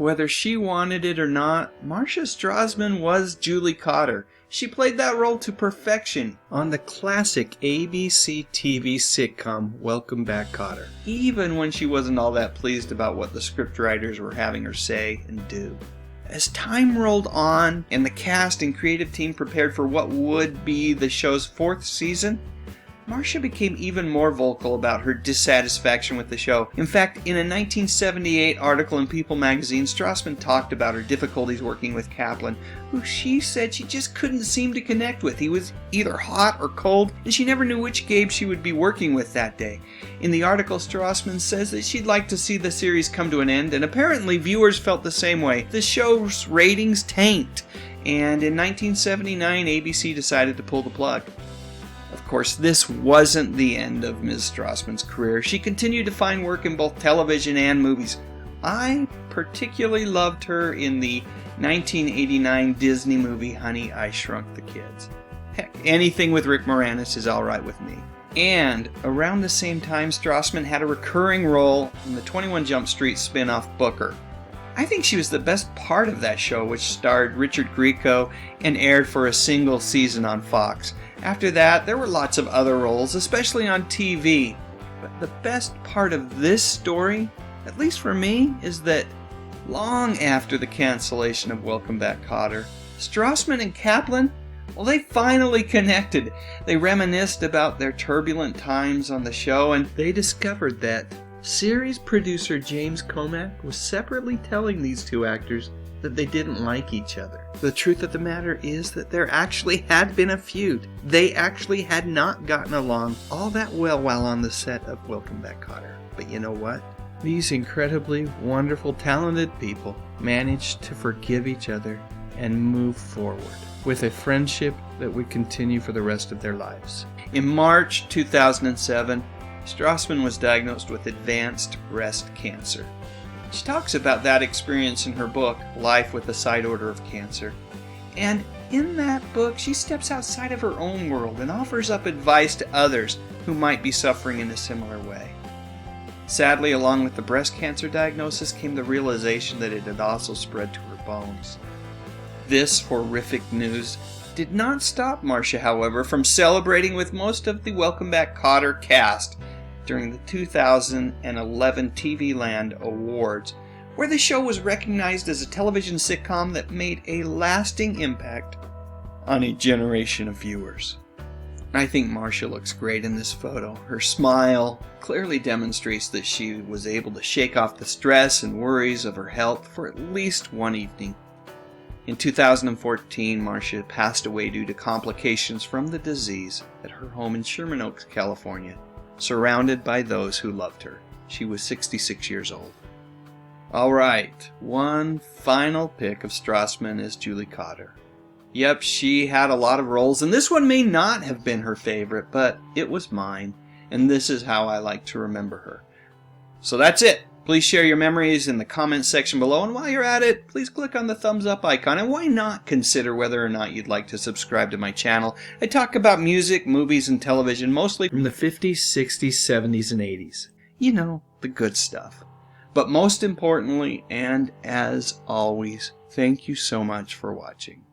Whether she wanted it or not, Marcia Strassman was Julie Kotter. She played that role to perfection on the classic ABC TV sitcom Welcome Back, Kotter, even when she wasn't all that pleased about what the scriptwriters were having her say and do. As time rolled on and the cast and creative team prepared for what would be the show's 4th season, Marcia became even more vocal about her dissatisfaction with the show. In fact, in a 1978 article in People magazine, Strassman talked about her difficulties working with Kaplan, who she said she just couldn't seem to connect with. He was either hot or cold, and she never knew which Gabe she would be working with that day. In the article, Strassman says that she'd like to see the series come to an end, and apparently viewers felt the same way. The show's ratings tanked, and in 1979, ABC decided to pull the plug. Of course, this wasn't the end of Ms. Strassman's career. She continued to find work in both television and movies. I particularly loved her in the 1989 Disney movie Honey, I Shrunk the Kids. Heck, anything with Rick Moranis is alright with me. And around the same time, Strassman had a recurring role in the 21 Jump Street spin-off Booker. I think she was the best part of that show, which starred Richard Grieco and aired for a single season on Fox. After that, there were lots of other roles, especially on TV. But the best part of this story, at least for me, is that long after the cancellation of Welcome Back, Kotter, Strassman and Kaplan, well, they finally connected. They reminisced about their turbulent times on the show, and they discovered that series producer James Comack was separately telling these two actors that they didn't like each other. The truth of the matter is that there actually had been a feud. They actually had not gotten along all that well while on the set of Welcome Back, Kotter. But you know what? These incredibly wonderful, talented people managed to forgive each other and move forward with a friendship that would continue for the rest of their lives. In March 2007, Strassman was diagnosed with advanced breast cancer. She talks about that experience in her book, Life with a Side Order of Cancer. And in that book, she steps outside of her own world and offers up advice to others who might be suffering in a similar way. Sadly, along with the breast cancer diagnosis came the realization that it had also spread to her bones. This horrific news did not stop Marcia, however, from celebrating with most of the Welcome Back, Kotter cast during the 2011 TV Land Awards, where the show was recognized as a television sitcom that made a lasting impact on a generation of viewers. I think Marcia looks great in this photo. Her smile clearly demonstrates that she was able to shake off the stress and worries of her health for at least one evening. In 2014, Marcia passed away due to complications from the disease at her home in Sherman Oaks, California, surrounded by those who loved her. She was 66 years old. Alright, one final pick of Strassman is Julie Kotter. Yep, she had a lot of roles, and this one may not have been her favorite, but it was mine, and this is how I like to remember her. So that's it. Please share your memories in the comments section below, and while you're at it, please click on the thumbs up icon, and why not consider whether or not you'd like to subscribe to my channel. I talk about music, movies, and television, mostly from the 50s, 60s, 70s, and 80s. You know, the good stuff. But most importantly, and as always, thank you so much for watching.